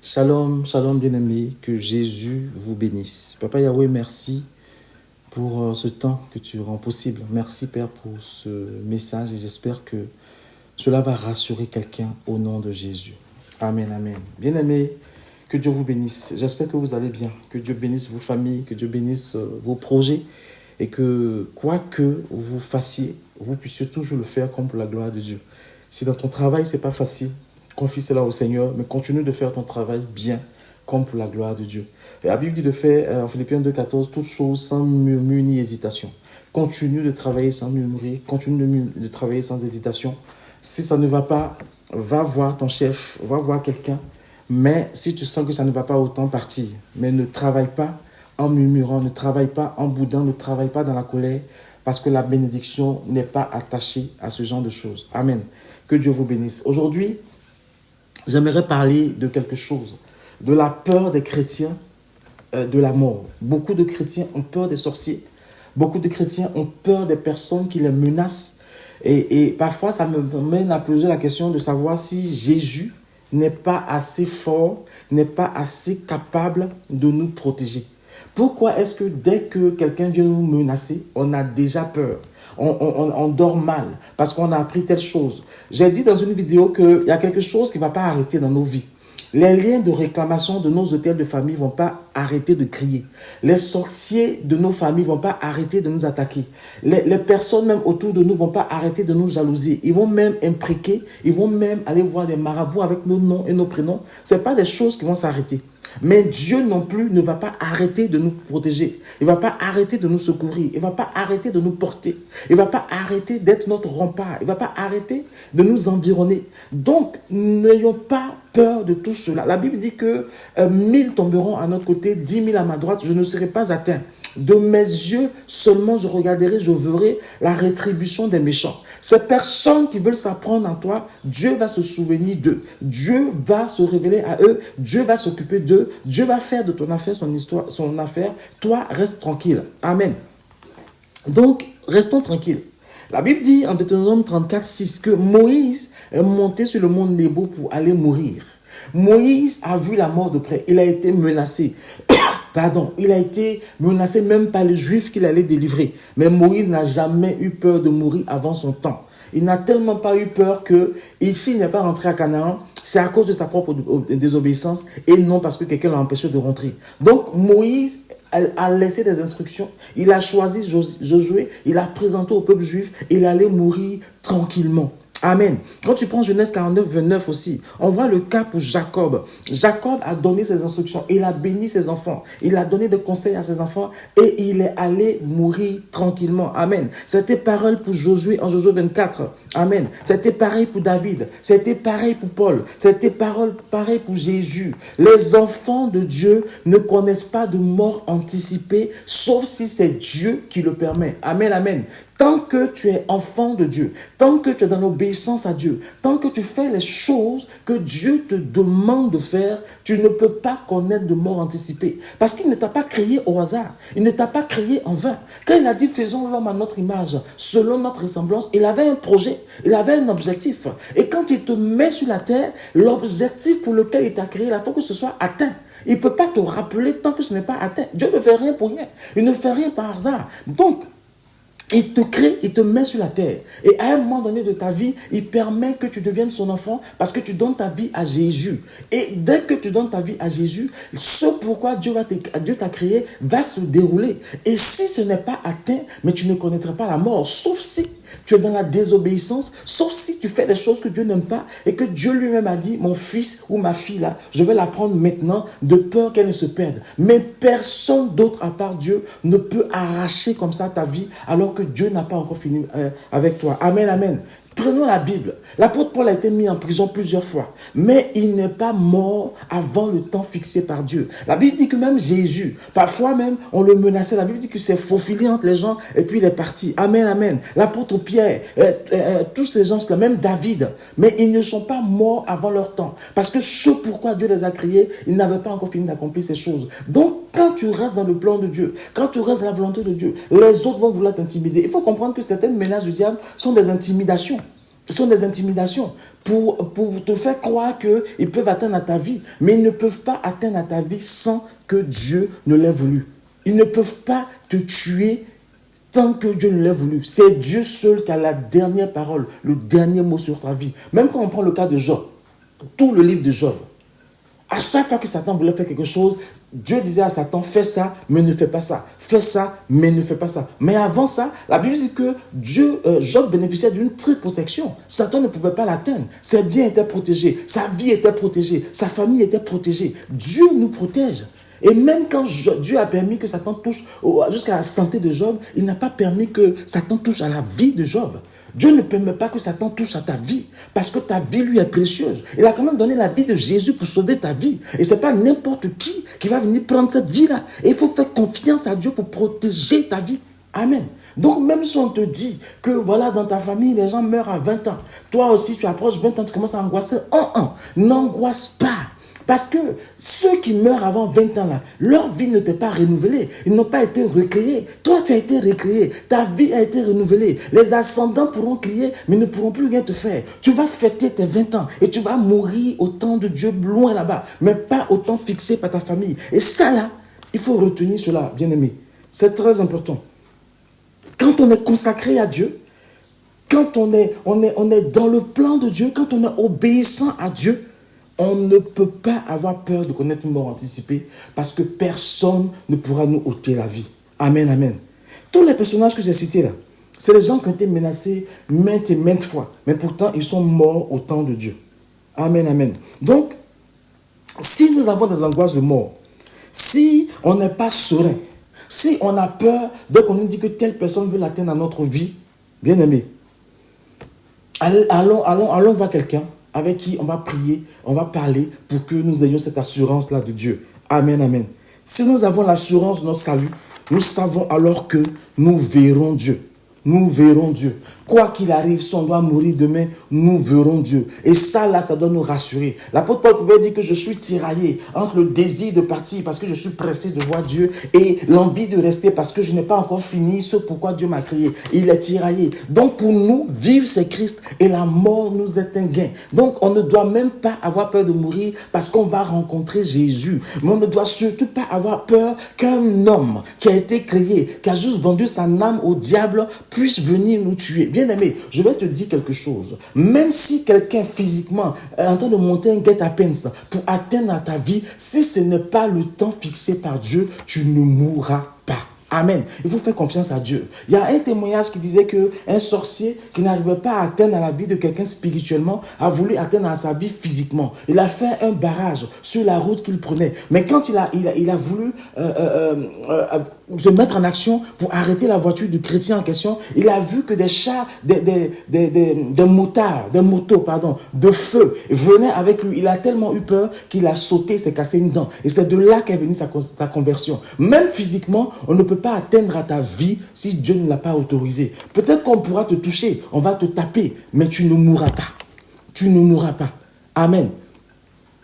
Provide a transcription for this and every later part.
Shalom, shalom bien-aimés, que Jésus vous bénisse. Papa Yahweh, merci pour ce temps que tu rends possible. Merci Père pour ce message et j'espère que cela va rassurer quelqu'un au nom de Jésus. Amen, amen. Bien-aimés, que Dieu vous bénisse. J'espère que vous allez bien, que Dieu bénisse vos familles, que Dieu bénisse vos projets et que quoi que vous fassiez, vous puissiez toujours le faire comme pour la gloire de Dieu. Si dans ton travail, ce n'est pas facile, confie cela au Seigneur, mais continue de faire ton travail bien, comme pour la gloire de Dieu. Et la Bible dit de faire, en Philippiens 2,14, toutes choses sans murmure ni hésitation. Continue de travailler sans murmurer, continue de travailler sans hésitation. Si ça ne va pas, va voir ton chef, va voir quelqu'un, mais si tu sens que ça ne va pas, autant partir. Mais ne travaille pas en murmurant, ne travaille pas en boudant, ne travaille pas dans la colère, parce que la bénédiction n'est pas attachée à ce genre de choses. Amen. Que Dieu vous bénisse. Aujourd'hui, j'aimerais parler de quelque chose, de la peur des chrétiens de la mort. Beaucoup de chrétiens ont peur des sorciers. Beaucoup de chrétiens ont peur des personnes qui les menacent. Et parfois, ça me mène à poser la question de savoir si Jésus n'est pas assez fort, n'est pas assez capable de nous protéger. Pourquoi est-ce que dès que quelqu'un vient nous menacer, on a déjà peur? On dort mal parce qu'on a appris telle chose. J'ai dit dans une vidéo qu'il y a quelque chose qui ne va pas arrêter dans nos vies. Les liens de réclamation de nos hôtels de famille ne vont pas arrêter de crier. Les sorciers de nos familles ne vont pas arrêter de nous attaquer. Les personnes même autour de nous ne vont pas arrêter de nous jalouser. Ils vont même imbriquer, ils vont même aller voir des marabouts avec nos noms et nos prénoms. Ce n'est pas des choses qui vont s'arrêter. Mais Dieu non plus ne va pas arrêter de nous protéger. Il ne va pas arrêter de nous secourir. Il ne va pas arrêter de nous porter. Il ne va pas arrêter d'être notre rempart. Il ne va pas arrêter de nous environner. Donc, n'ayons pas peur de tout cela. La Bible dit que 1000 tomberont à notre côté, 10 000 à ma droite, je ne serai pas atteint. De mes yeux seulement je regarderai, je verrai la rétribution des méchants. Ces personnes qui veulent s'apprendre en toi, Dieu va se souvenir d'eux. Dieu va se révéler à eux. Dieu va s'occuper d'eux. Dieu va faire de ton affaire son histoire, son affaire. Toi, reste tranquille. Amen. Donc, restons tranquilles. La Bible dit en Deutéronome 34, 6 que Moïse est monté sur le mont Nebo pour aller mourir. Moïse a vu la mort de près. Il a été menacé. Pardon, il a été menacé même par les Juifs qu'il allait délivrer. Mais Moïse n'a jamais eu peur de mourir avant son temps. Il n'a tellement pas eu peur que, ici, il n'est pas rentré à Canaan, c'est à cause de sa propre désobéissance et non parce que quelqu'un l'a empêché de rentrer. Donc, Moïse a laissé des instructions, il a choisi Josué, il a présenté au peuple juif, il allait mourir tranquillement. Amen. Quand tu prends Genèse 49, 29 aussi, on voit le cas pour Jacob. Jacob a donné ses instructions, il a béni ses enfants, il a donné des conseils à ses enfants et il est allé mourir tranquillement. Amen. C'était pareil pour Josué en Josué 24. Amen. C'était pareil pour David, c'était pareil pour Paul, c'était pareil pour Jésus. Les enfants de Dieu ne connaissent pas de mort anticipée, sauf si c'est Dieu qui le permet. Amen, amen. Tant que tu es enfant de Dieu, tant que tu es dans l'obéissance à Dieu, tant que tu fais les choses que Dieu te demande de faire, tu ne peux pas connaître de mort anticipée. Parce qu'il ne t'a pas créé au hasard. Il ne t'a pas créé en vain. Quand il a dit faisons l'homme à notre image, selon notre ressemblance, il avait un projet, il avait un objectif. Et quand il te met sur la terre, l'objectif pour lequel il t'a créé, il faut que ce soit atteint. Il ne peut pas te rappeler tant que ce n'est pas atteint. Dieu ne fait rien pour rien. Il ne fait rien par hasard. Donc, il te crée, il te met sur la terre. Et à un moment donné de ta vie, il permet que tu deviennes son enfant parce que tu donnes ta vie à Jésus. Et dès que tu donnes ta vie à Jésus, ce pourquoi Dieu t'a créé va se dérouler. Et si ce n'est pas atteint, mais tu ne connaîtras pas la mort, sauf si tu es dans la désobéissance, sauf si tu fais des choses que Dieu n'aime pas et que Dieu lui-même a dit, mon fils ou ma fille là, je vais la prendre maintenant de peur qu'elle ne se perde. Mais personne d'autre à part Dieu ne peut arracher comme ça ta vie alors que Dieu n'a pas encore fini avec toi. Amen, amen. Prenons la Bible. L'apôtre Paul a été mis en prison plusieurs fois, mais il n'est pas mort avant le temps fixé par Dieu. La Bible dit que même Jésus, parfois même, on le menaçait. La Bible dit que c'est faufilé entre les gens et puis il est parti. Amen, amen. L'apôtre Pierre, tous ces gens-là, même David, mais ils ne sont pas morts avant leur temps. Parce que ce pourquoi Dieu les a créés, ils n'avaient pas encore fini d'accomplir ces choses. Donc, quand tu restes dans le plan de Dieu, quand tu restes dans la volonté de Dieu, les autres vont vouloir t'intimider. Il faut comprendre que certaines menaces du diable sont des intimidations. Ce sont des intimidations pour te faire croire qu'ils peuvent atteindre à ta vie. Mais ils ne peuvent pas atteindre à ta vie sans que Dieu ne l'ait voulu. Ils ne peuvent pas te tuer tant que Dieu ne l'a voulu. C'est Dieu seul qui a la dernière parole, le dernier mot sur ta vie. Même quand on prend le cas de Job, tout le livre de Job, à chaque fois que Satan voulait faire quelque chose, Dieu disait à Satan, fais ça, mais ne fais pas ça. Fais ça, mais ne fais pas ça. Mais avant ça, la Bible dit que Job bénéficiait d'une triple protection. Satan ne pouvait pas l'atteindre. Ses biens étaient protégés, sa vie était protégée, sa famille était protégée. Dieu nous protège. Et même quand Dieu a permis que Satan touche jusqu'à la santé de Job, il n'a pas permis que Satan touche à la vie de Job. Dieu ne permet pas que Satan touche à ta vie, parce que ta vie lui est précieuse. Il a quand même donné la vie de Jésus pour sauver ta vie. Et ce n'est pas n'importe qui va venir prendre cette vie-là. Et il faut faire confiance à Dieu pour protéger ta vie. Amen. Donc même si on te dit que voilà, dans ta famille, les gens meurent à 20 ans, toi aussi tu approches 20 ans, tu commences à angoisser. N'angoisse pas. Parce que ceux qui meurent avant 20 ans, là, leur vie ne t'est pas renouvelée. Ils n'ont pas été recréés. Toi, tu as été recréé. Ta vie a été renouvelée. Les ascendants pourront crier, mais ne pourront plus rien te faire. Tu vas fêter tes 20 ans et tu vas mourir au temps de Dieu, loin là-bas, mais pas au temps fixé par ta famille. Et ça, là, il faut retenir cela, bien-aimé. C'est très important. Quand on est consacré à Dieu, quand on est dans le plan de Dieu, quand on est obéissant à Dieu, on ne peut pas avoir peur de connaître une mort anticipée parce que personne ne pourra nous ôter la vie. Amen, amen. Tous les personnages que j'ai cités là, c'est les gens qui ont été menacés maintes et maintes fois. Mais pourtant, ils sont morts au temps de Dieu. Amen, amen. Donc, si nous avons des angoisses de mort, si on n'est pas serein, si on a peur dès qu'on nous dit que telle personne veut l'atteindre dans notre vie, bien aimé, allons voir quelqu'un avec qui on va prier, on va parler pour que nous ayons cette assurance-là de Dieu. Amen, amen. Si nous avons l'assurance de notre salut, nous savons alors que nous verrons Dieu. Nous verrons Dieu. Quoi qu'il arrive, si on doit mourir demain, nous verrons Dieu. Et ça, là, ça doit nous rassurer. L'apôtre Paul pouvait dire que je suis tiraillé entre le désir de partir parce que je suis pressé de voir Dieu et l'envie de rester parce que je n'ai pas encore fini ce pourquoi Dieu m'a créé. Il est tiraillé. Donc, pour nous, vivre, c'est Christ et la mort nous est un gain. Donc, on ne doit même pas avoir peur de mourir parce qu'on va rencontrer Jésus. Mais on ne doit surtout pas avoir peur qu'un homme qui a été créé, qui a juste vendu son âme au diable, puisse venir nous tuer. Bien-aimé, je vais te dire quelque chose. Même si quelqu'un physiquement est en train de monter un guet-apens pour atteindre à ta vie, si ce n'est pas le temps fixé par Dieu, tu ne mourras pas. Amen. Il faut faire confiance à Dieu. Il y a un témoignage qui disait qu'un sorcier qui n'arrivait pas à atteindre à la vie de quelqu'un spirituellement a voulu atteindre à sa vie physiquement. Il a fait un barrage sur la route qu'il prenait. Mais quand il a voulu se mettre en action pour arrêter la voiture du chrétien en question, il a vu que des chars, des motos, de feu venaient avec lui. Il a tellement eu peur qu'il a sauté, s'est cassé une dent. Et c'est de là qu'est venue sa conversion. Même physiquement, on ne peut pas atteindre à ta vie si Dieu ne l'a pas autorisé. Peut-être qu'on pourra te toucher, on va te taper, mais tu ne mourras pas. Tu ne mourras pas. Amen.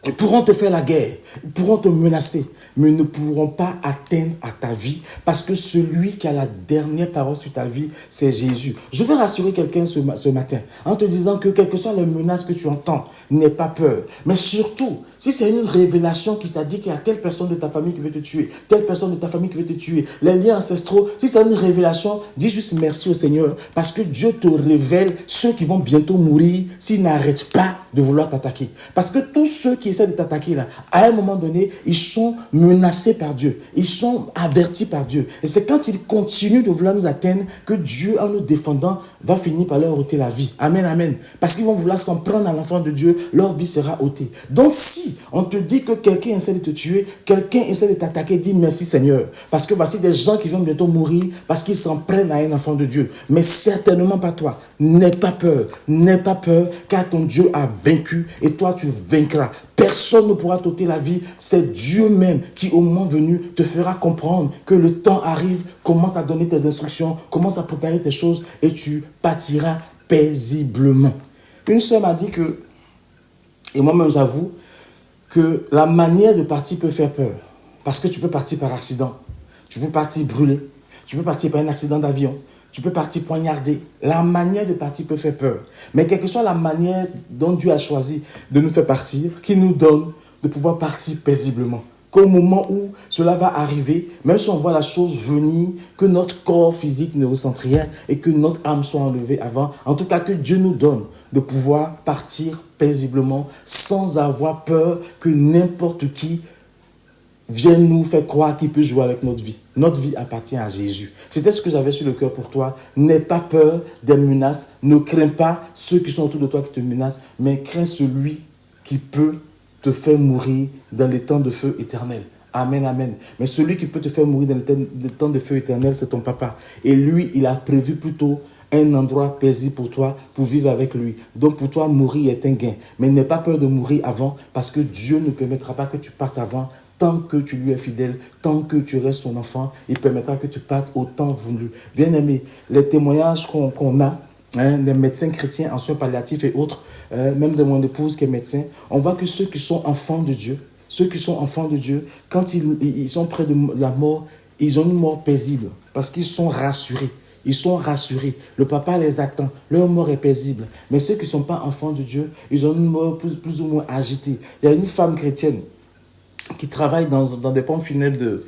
Ils pourront te faire la guerre, ils pourront te menacer, mais ils ne pourront pas atteindre à ta vie parce que celui qui a la dernière parole sur ta vie, c'est Jésus. Je veux rassurer quelqu'un ce matin en te disant que quelles que soient les menaces que tu entends, n'aie pas peur. Mais surtout, si c'est une révélation qui t'a dit qu'il y a telle personne de ta famille qui veut te tuer, telle personne de ta famille qui veut te tuer, les liens ancestraux, si c'est une révélation, dis juste merci au Seigneur parce que Dieu te révèle ceux qui vont bientôt mourir s'ils n'arrêtent pas de vouloir t'attaquer. Parce que tous ceux qui essaient de t'attaquer là, à un moment donné, ils sont menacés par Dieu. Ils sont avertis par Dieu. Et c'est quand ils continuent de vouloir nous atteindre que Dieu, en nous défendant, va finir par leur ôter la vie. Amen, amen. Parce qu'ils vont vouloir s'en prendre à l'enfant de Dieu, leur vie sera ôtée. Donc si on te dit que quelqu'un essaie de te tuer, quelqu'un essaie de t'attaquer, dis merci Seigneur. Parce que voici des gens qui vont bientôt mourir parce qu'ils s'en prennent à un enfant de Dieu. Mais certainement pas toi. N'aie pas peur, car ton Dieu a vaincu et toi tu vaincras. Personne ne pourra t'ôter la vie. C'est Dieu même qui, au moment venu, te fera comprendre que le temps arrive, commence à donner tes instructions, commence à préparer tes choses et tu partiras paisiblement. Une sœur m'a dit que, et moi-même j'avoue, que la manière de partir peut faire peur. Parce que tu peux partir par accident, tu peux partir brûlé, tu peux partir par un accident d'avion, tu peux partir poignardé. La manière de partir peut faire peur. Mais quelle que soit la manière dont Dieu a choisi de nous faire partir, qui nous donne de pouvoir partir paisiblement. Qu'au moment où cela va arriver, même si on voit la chose venir, que notre corps physique ne ressente rien et que notre âme soit enlevée avant, en tout cas que Dieu nous donne de pouvoir partir paisiblement sans avoir peur que n'importe qui vienne nous faire croire qu'il peut jouer avec notre vie. Notre vie appartient à Jésus. C'était ce que j'avais sur le cœur pour toi. N'aie pas peur des menaces. Ne crains pas ceux qui sont autour de toi qui te menacent, mais crains celui qui peut te faire mourir dans les temps de feu éternel. Amen, amen. Mais celui qui peut te faire mourir dans les temps de feu éternel, c'est ton papa. Et lui, il a prévu plutôt un endroit paisible pour toi, pour vivre avec lui. Donc pour toi, mourir est un gain. Mais n'aie pas peur de mourir avant, parce que Dieu ne permettra pas que tu partes avant. Tant que tu lui es fidèle, tant que tu restes son enfant, il permettra que tu partes au temps voulu. Bien aimé, les témoignages qu'on a, des médecins chrétiens en soins palliatifs et autres, même de mon épouse qui est médecin, on voit que ceux qui sont enfants de Dieu, quand ils sont près de la mort, ils ont une mort paisible parce qu'ils sont rassurés. Ils sont rassurés. Le papa les attend. Leur mort est paisible. Mais ceux qui ne sont pas enfants de Dieu, ils ont une mort plus ou moins agitée. Il y a une femme chrétienne qui travaille dans des pompes funèbres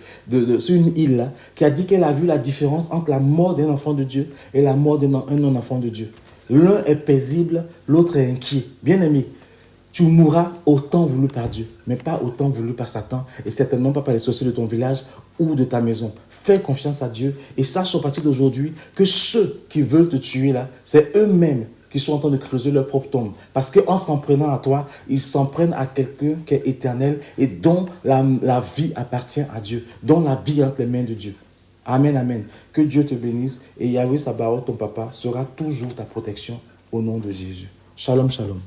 sur une île, là, qui a dit qu'elle a vu la différence entre la mort d'un enfant de Dieu et la mort d'un non-enfant de Dieu. L'un est paisible, l'autre est inquiet. Bien aimé, tu mourras au temps voulu par Dieu, mais pas au temps voulu par Satan, et certainement pas par les sorciers de ton village ou de ta maison. Fais confiance à Dieu et sache à partir d'aujourd'hui que ceux qui veulent te tuer là, c'est eux-mêmes qui sont en train de creuser leur propre tombe. Parce qu'en s'en prenant à toi, ils s'en prennent à quelqu'un qui est éternel et dont la vie appartient à Dieu, dont la vie est entre les mains de Dieu. Amen, amen. Que Dieu te bénisse et Yahweh Sabaoth, ton papa, sera toujours ta protection au nom de Jésus. Shalom, shalom.